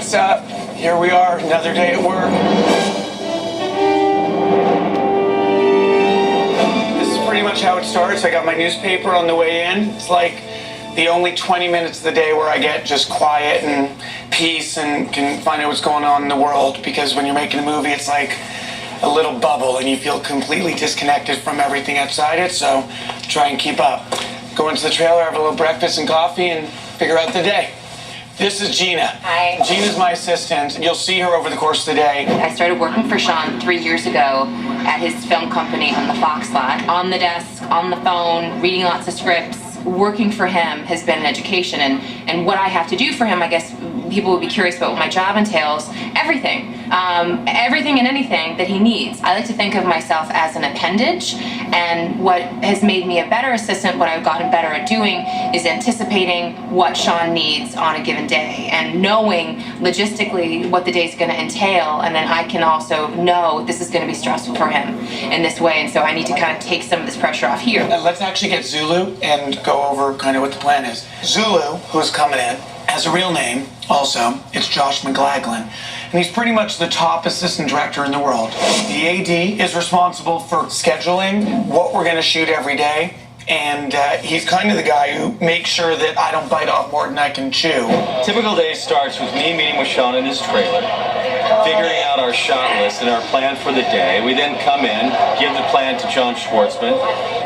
what's up? Here we are, another day at work. This is pretty much how it starts. I got my newspaper on the way in. It's like the only 20 minutes of the day where I get just quiet and peace and can find out what's going on in the world, because when you're making a movie, it's like a little bubble and you feel completely disconnected from everything outside it, so try and keep up. Go into the trailer, have a little breakfast and coffee, and figure out the day. This is Gina. Hi. Gina's my assistant. You'll see her over the course of the day. I started working for Shawn 3 years ago at his film company on the Fox lot. On the desk, on the phone, reading lots of scripts. Working for him has been an education, and what I have to do for him, I guess people would be curious about what my job entails. Everything. Everything and anything that he needs. I like to think of myself as an appendage, and what has made me a better assistant, what I've gotten better at doing, is anticipating what Shawn needs on a given day and knowing logistically what the day's going to entail, and then I can also know this is going to be stressful for him in this way, and so I need to kind of take some of this pressure off here. Let's actually get Zulu and go over kind of what the plan is. Zulu, who's coming in, has a real name also. It's Josh McLaglen. And he's pretty much the top assistant director in the world. The AD is responsible for scheduling what we're going to shoot every day. And he's kind of the guy who makes sure that I don't bite off more than I can chew. Typical day starts with me meeting with Shawn in his trailer, figuring out our shot list and our plan for the day. We then come in, give the plan to John Schwartzman.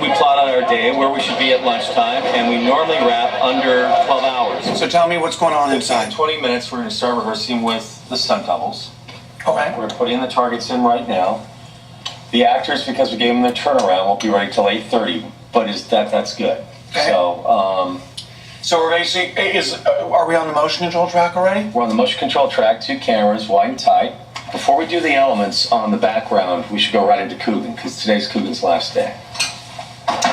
We plot out our day, where we should be at lunchtime, and we normally wrap under 12 hours. So tell me what's going on inside. In 20 minutes, we're going to start rehearsing with the stunt doubles. Okay. We're putting the targets in right now. The actors, because we gave them their turnaround, won't be ready till 8:30. But that's good. Okay. So we're basically, are we on the motion control track already? We're on the motion control track, 2 cameras, wide and tight. Before we do the elements on the background, we should go right into Coogan, because today's Coogan's last day.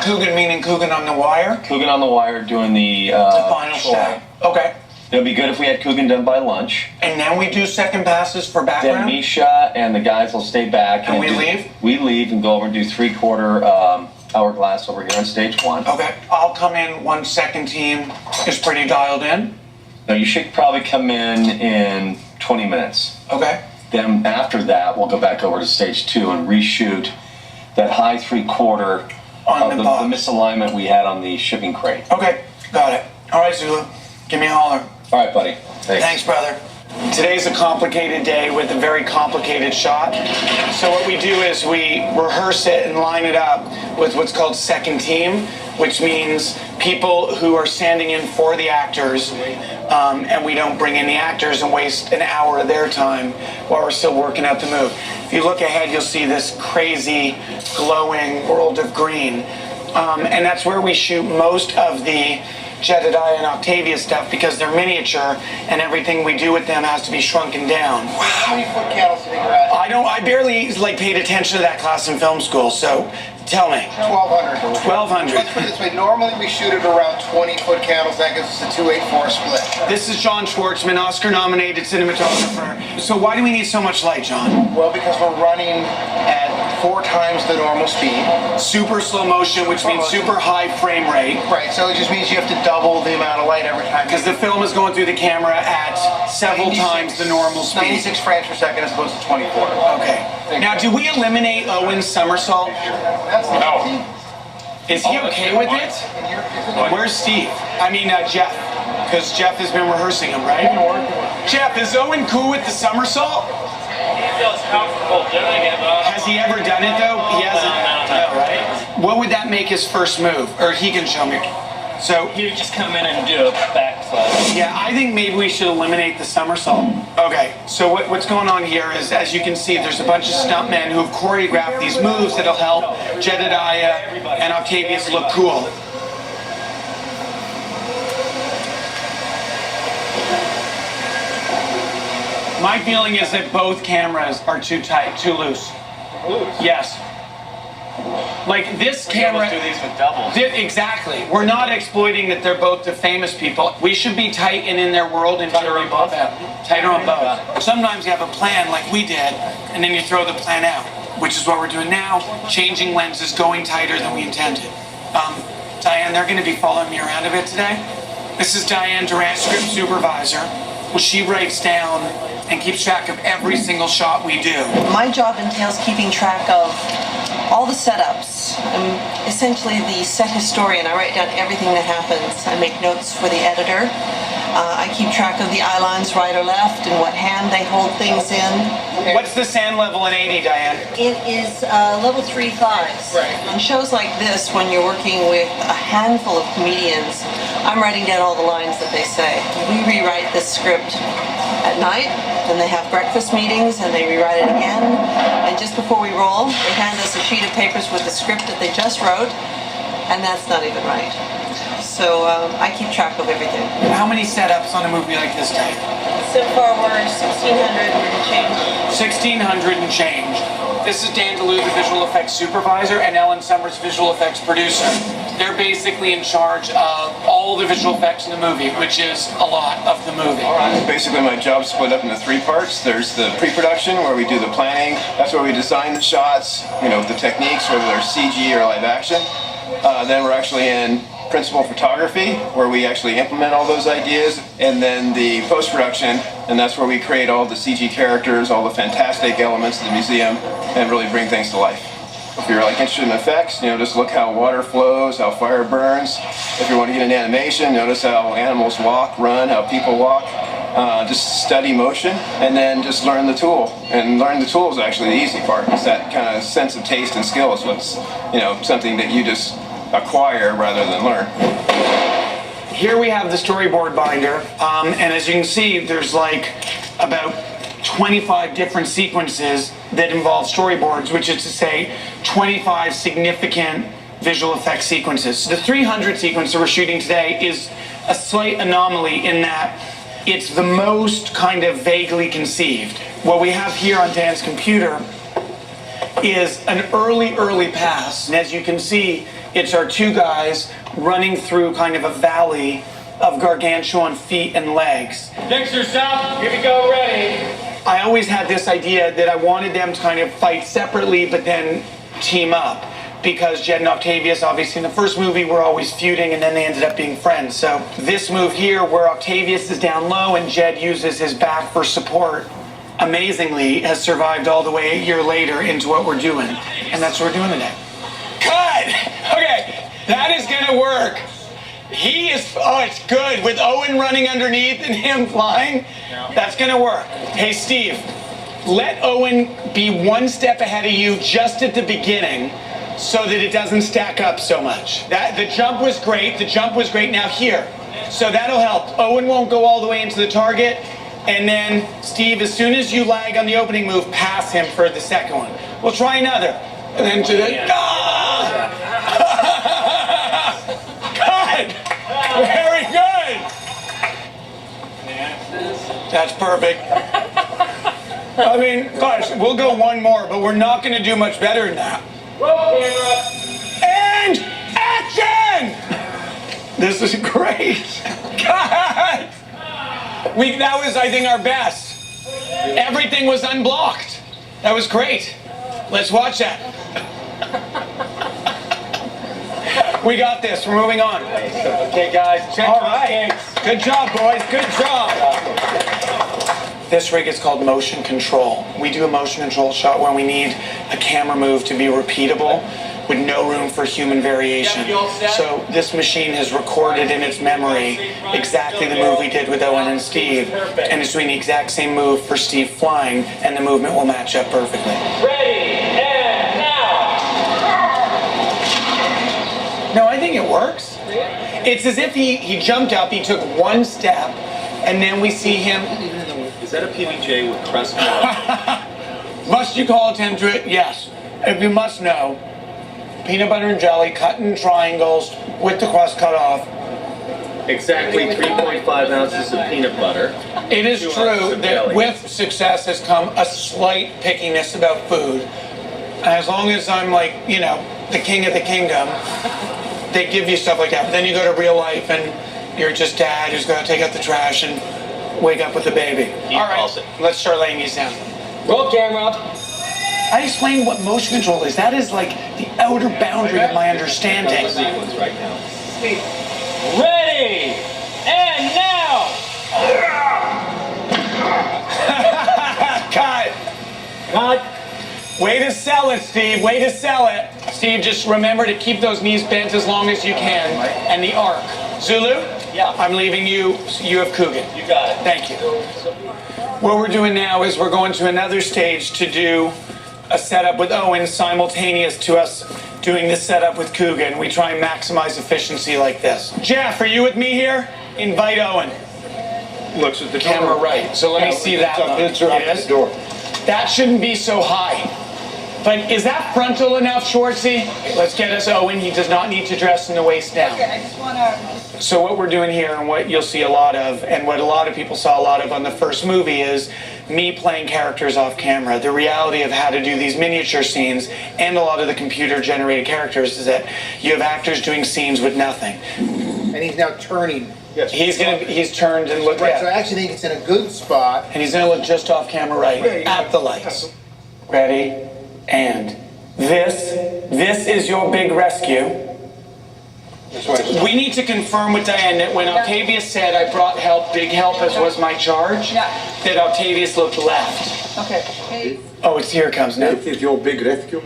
Coogan meaning Coogan on the wire? Coogan on the wire doing the final shot. Okay. It would be good if we had Coogan done by lunch. And then we do second passes for background? Then Misha and the guys will stay back. And we leave? We leave and go over and do 3/4 hourglass over here on stage 1. Okay. I'll come in once second team is pretty dialed in. No, you should probably come in 20 minutes. Okay. Then after that, we'll go back over to stage 2 and reshoot that high 3/4 on of the misalignment we had on the shipping crate. Okay, got it. All right, Zulu, give me a holler. All right, buddy. Thanks, brother. Today's a complicated day with a very complicated shot. So what we do is we rehearse it and line it up with what's called second team, which means people who are standing in for the actors, and we don't bring in the actors and waste an hour of their time while we're still working out the move. If you look ahead, you'll see this crazy, glowing world of green. And that's where we shoot most of the Jedediah and Octavia stuff, because they're miniature and everything we do with them has to be shrunken down. Wow. How many foot candles do you think you're at? I barely paid attention to that class in film school, so tell me. 1,200. 1,200. Let's put it this way, normally we shoot at around 20 foot candles, that gives us a 2-8-4 split. This is John Schwartzman, Oscar-nominated cinematographer. So why do we need so much light, John? Well, because we're running at 4 times the normal speed. Super slow motion, which means super high frame rate. Right, so it just means you have to double the amount of light every time. Because the film is going through the camera at several times the normal speed. 96 frames per second as opposed to 24. Okay. Now, do we eliminate Owen's somersault? No. Is he okay with it? Where's Steve? I mean, Jeff. Because Jeff has been rehearsing him, right? Jeff, is Owen cool with the somersault? He feels comfortable doing it, but has he ever done it though? He hasn't. No, right? What would that make his first move? Or he can show me. So he would just come in and do a backflip. Yeah, I think maybe we should eliminate the somersault. Okay, so what's going on here is, as you can see, there's a bunch of stuntmen who have choreographed these moves that'll help Jedediah and Octavius look cool. My feeling is that both cameras are too tight, too loose. Loose? Yes. Like this camera. We do these with doubles. Exactly. We're not exploiting that they're both the famous people. We should be tight and in their world and tighter on both. Tighter on both. Sometimes you have a plan like we did, and then you throw the plan out, which is what we're doing now. Changing lenses, going tighter than we intended. Diane, they're going to be following me around a bit today. This is Diane Durant, script supervisor. she writes down and keeps track of every single shot we do. My job entails keeping track of all the setups. I'm essentially the set historian. I write down everything that happens. I make notes for the editor. I keep track of the eye lines, right or left, and what hand they hold things in. What's the sand level in 80, Diane? It is level 3 5s. Right. On shows like this, when you're working with a handful of comedians, I'm writing down all the lines that they say. We rewrite this script at night, then they have breakfast meetings, and they rewrite it again. And just before we roll, they hand us a sheet of papers with the script that they just wrote, and that's not even right. So I keep track of everything. How many setups on a movie like this, Diane? So far, we're 1,600 and change. 1,600 and change. This is Dan DeLue, the visual effects supervisor, and Ellen Summers, visual effects producer. They're basically in charge of all the visual effects in the movie, which is a lot of the movie. Basically, my job's split up into 3 parts. There's the pre-production, where we do the planning. That's where we design the shots, the techniques, whether they're CG or live action. Then we're actually in principal photography, where we actually implement all those ideas, and then the post-production, and that's where we create all the CG characters, all the fantastic elements of the museum, and really bring things to life. If you're interested in effects, just look how water flows, how fire burns. If you want to get into animation, notice how animals walk, run, how people walk. Just study motion, and then just learn the tool. And learning the tool is actually the easy part. It's that kind of sense of taste and skill is what's, something that you just acquire rather than learn. Here we have the storyboard binder, and as you can see, there's about 25 different sequences that involve storyboards, which is to say 25 significant visual effects sequences. The 300 sequence that we're shooting today is a slight anomaly in that it's the most kind of vaguely conceived. What we have here on Dan's computer is an early pass, and as you can see, it's our 2 guys running through kind of a valley of gargantuan feet and legs. Dexter, stop. Here we go. Ready. I always had this idea that I wanted them to kind of fight separately but then team up, because Jed and Octavius, obviously in the first movie, were always feuding, and then they ended up being friends. So this move here, where Octavius is down low and Jed uses his back for support, amazingly has survived all the way a year later into what we're doing. And that's what we're doing today. Cut! Okay, that is gonna work. It's good. With Owen running underneath and him flying, that's gonna work. Hey, Steve, let Owen be 1 step ahead of you just at the beginning so that it doesn't stack up so much. The jump was great. Now here. So that'll help. Owen won't go all the way into the target. And then, Steve, as soon as you lag on the opening move, pass him for the second one. We'll try another. And then to the... Good! Very good! That's perfect. I mean, gosh, we'll go one more, but we're not going to do much better than that. Roll camera. And action! This is great. God! That was, I think, our best. Everything was unblocked. That was great. Let's watch that. We got this. We're moving on. Okay, guys. Check. All right. Good job, boys. Good job. This rig is called motion control. We do a motion control shot when we need a camera move to be repeatable with no room for human variation. So this machine has recorded in its memory exactly the move we did with Owen and Steve, and it's doing the exact same move for Steve flying, and the movement will match up perfectly. Ready and now. No, I think it works. It's as if he jumped up, he took 1 step, and then we see him. Is that a PBJ with crust? Must you call attention to it? Yes. If you must know, peanut butter and jelly cut in triangles with the crust cut off. Exactly 3.5 ounces of peanut butter. It is 2 true ounces of that jelly. with success has come a slight pickiness about food. And as long as I'm the king of the kingdom, they give you stuff like that. But then you go to real life and you're just dad who's going to take out the trash and wake up with a baby. All right, let's start laying these down. Roll camera. I explained what motion control is. That is like the outer boundary of my understanding. Sequence right now. Ready and now. Cut. Way to sell it, Steve. Way to sell it. Steve, just remember to keep those knees bent as long as you can. And the arc. Zulu? Yeah. I'm leaving you. You have Coogan. You got it. Thank you. What we're doing now is we're going to another stage to do a setup with Owen simultaneous to us doing this setup with Coogan. We try and maximize efficiency like this. Jeff, are you with me here? Invite Owen. Looks at the Camera right. So let me see that. It's up Yes. the door. That shouldn't be so high. But is that frontal enough, Schwartzy? Let's get us Owen. He does not need to dress from the waist down. Okay, I just want to... So what we're doing here and what you'll see a lot of, and what a lot of people saw a lot of on the first movie, is me playing characters off camera. The reality of how to do these miniature scenes and a lot of the computer generated characters is that you have actors doing scenes with nothing. And he's now turning. Yes. He's turned and looked Right, so I at, actually think it's in a good spot. and he's gonna look just off camera right at the lights. Ready? And this is your big rescue. That's why it's We need to confirm with Diane that when Octavius said I brought help, big help as was my charge, Yeah. that Octavius looked left. Okay. Oh, here it comes now. It's your big rescue.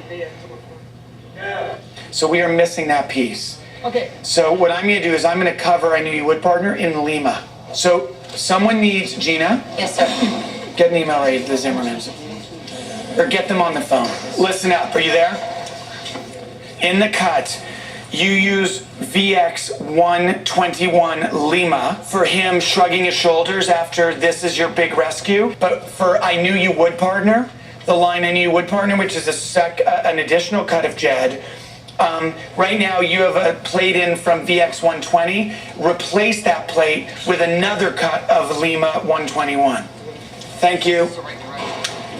So we are missing that piece. Okay. So what I'm gonna do is I'm gonna cover I Knew You Would partner in Lima. So someone needs, Gina, Yes, sir. get an email right to the Zimmermans. Or get them on the phone. Listen up, are you there? In the cut, you use VX121 Lima for him shrugging his shoulders after this is your big rescue. But for I Knew You Would partner, the line I Knew You Would partner, which is an additional cut of Jed, right now you have a plate in from VX120. Replace that plate with another cut of Lima 121. Thank you.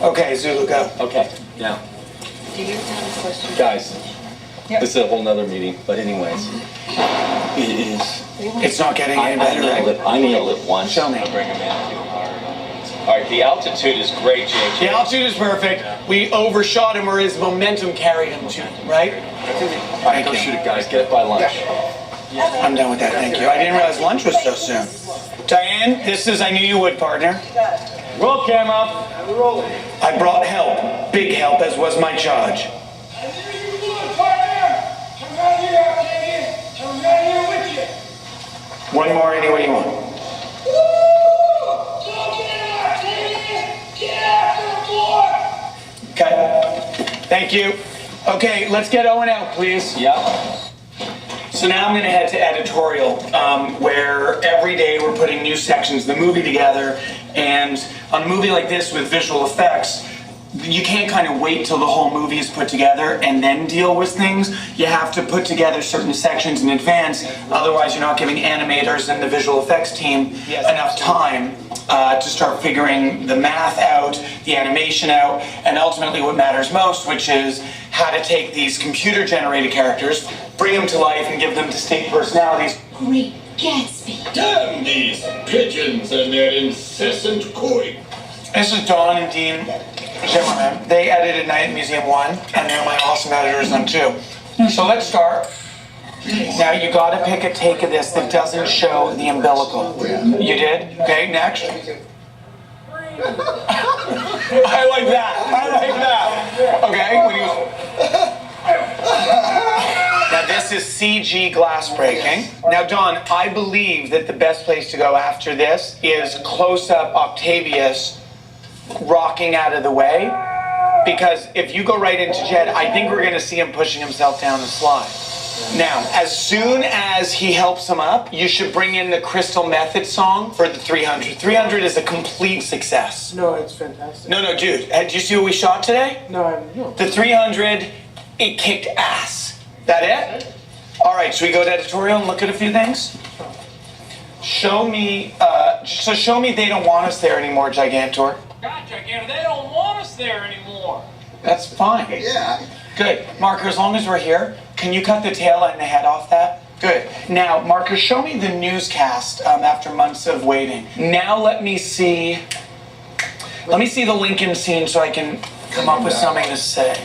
Okay, Zulu, go. Okay, now, Do you have a question? guys, Yep. this is a whole nother meeting, but anyways, it is. It's not getting any better, right? I nailed it once. Show me. Bring him in. All right, the altitude is great, JJ. The altitude is perfect. We overshot him, or his momentum carried him to, right? All right, go shoot it, guys. Get it by lunch. I'm done with that, thank you. I didn't realize lunch was so soon. Diane, this is I Knew You Would partner. Roll camera. I brought help, big help, as was my charge. One more any way you want. Okay, thank you. Okay, let's get Owen out, please. Yeah. So now I'm going to head to editorial, where every day we're putting new sections of the movie together. And on a movie like this with visual effects, you can't kind of wait till the whole movie is put together and then deal with things. You have to put together certain sections in advance, otherwise you're not giving animators and the visual effects team enough time to start figuring the math out, the animation out, and ultimately what matters most, which is how to take these computer-generated characters, bring them to life, and give them distinct personalities. Great Gatsby. Damn these pigeons and their incessant cooing. This is Dawn and Dean Zimmerman. They edited Night at Museum 1, and they're my awesome editors on 2. So let's start. Now you gotta pick a take of this that doesn't show the umbilical. You did? Okay, next. I like that. I like that. Okay, when he was... Now this is CG glass breaking. Now Dawn, I believe that the best place to go after this is close up Octavius rocking out of the way. Because if you go right into Jed, I think we're gonna see him pushing himself down the slide. Now, as soon as he helps him up, you should bring in the Crystal Method song for the 300. 300 is a complete success. No, it's fantastic. No, dude. Did you see what we shot today? No. The 300, it kicked ass. That it? All right, should we go to editorial and look at a few things? Show me they don't want us there anymore, Gigantor. God, Gigantor, they don't want us there anymore. That's fine. Yeah. Good. Marker, as long as we're here, can you cut the tail and the head off that? Good. Now, Marker, show me the newscast after months of waiting. Now let me see the Lincoln scene so I can come up with something to say.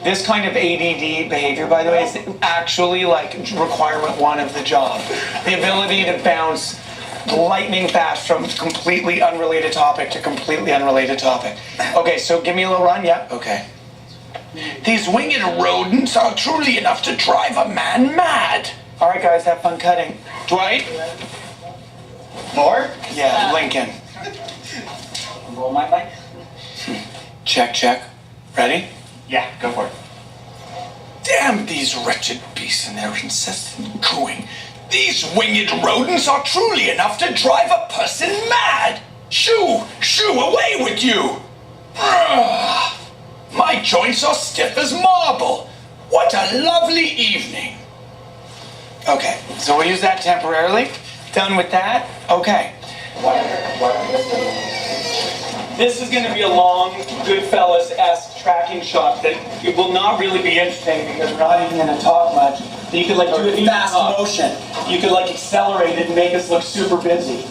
This kind of ADD behavior, by the way, is actually like requirement 1 of the job. The ability to bounce lightning fast from completely unrelated topic to completely unrelated topic. Okay, so give me a little run, yeah? Okay. These winged rodents are truly enough to drive a man mad. All right, guys, have fun cutting. Dwight? More? Yeah, Lincoln. Roll my mic. Check, check. Ready? Yeah, go for it. Damn these wretched beasts and their incessant cooing. These winged rodents are truly enough to drive a person mad. Shoo, shoo, away with you. Brrr. My joints are stiff as marble. What a lovely evening. Okay, so we'll use that temporarily. Done with that? Okay. This is going to be a long, Goodfellas-esque tracking shot that it will not really be interesting because we're not even going to talk much. You could like do it in fast motion. You could like accelerate it and make us look super busy.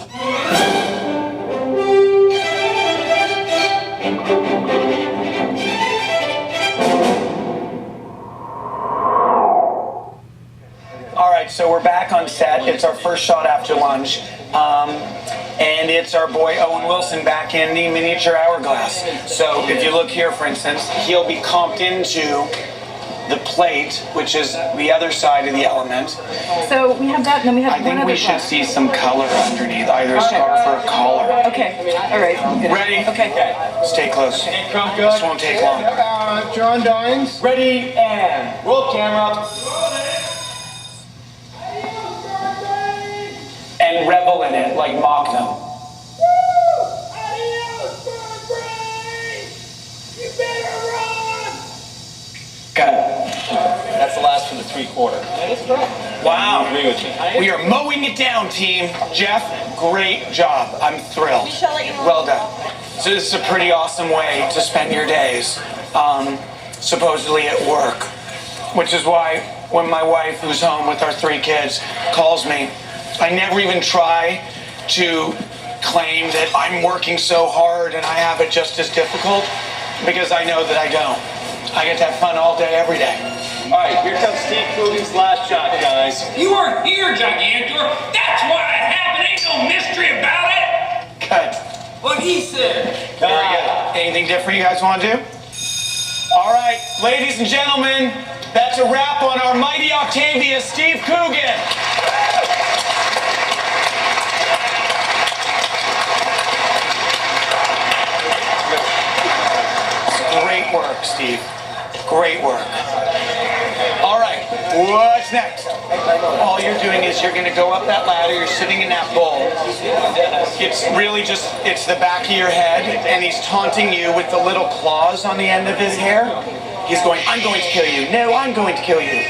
All right, so we're back on set. It's our first shot after lunch. And it's our boy Owen Wilson back in the miniature hourglass. So if you look here, for instance, he'll be comped into the plate, which is the other side of the element. So we have that, and then we have I one think other we should glass. see some color underneath, either a scarf or a collar. Okay, all right. Good. Ready? Okay. Stay close. Crump This good. won't take long. John Dines. Ready and roll camera. And revel in it, like mock them. Got it. That's the last for the 3/4. Wow. Agree with me. We are mowing it down, team. Jeff, great job. I'm thrilled. Well done. So this is a pretty awesome way to spend your days, supposedly at work, which is why when my wife, who's home with our 3 kids, calls me, I never even try to claim that I'm working so hard and I have it just as difficult, because I know that I don't. I get to have fun all day, every day. All right, here comes Steve Coogan's last shot, guys. You weren't here, Gigantor. That's why it happened. Ain't no mystery about it. Good. What he said. Very good. Anything different you guys want to do? All right, ladies and gentlemen, that's a wrap on our mighty Octavia, Steve Coogan. Great work, Steve. Great work. All right, what's next? All you're doing is you're gonna go up that ladder, you're sitting in that bowl. It's really just, it's the back of your head, and he's taunting you with the little claws on the end of his hair. He's going, I'm going to kill you. No, I'm going to kill you.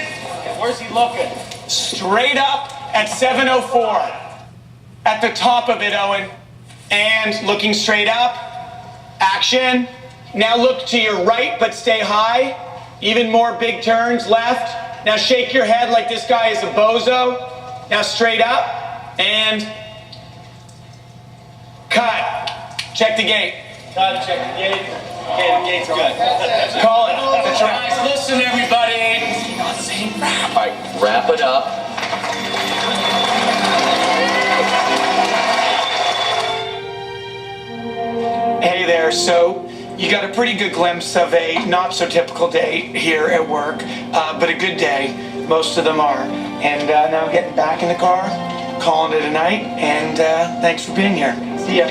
Where's he looking? Straight up at 7:04. At the top of it, Owen. And looking straight up. Action. Now look to your right, but stay high. Even more big turns, left. Now shake your head like this guy is a bozo. Now straight up, and cut. Check the gate. Cut, check the gate. Okay, the gate's good. Call it. That's right. Guys, listen, everybody. All right, wrap it up. Hey there, so you got a pretty good glimpse of a not so typical day here at work, but a good day. Most of them are. And now I'm getting back in the car, calling it a night, and thanks for being here. See ya.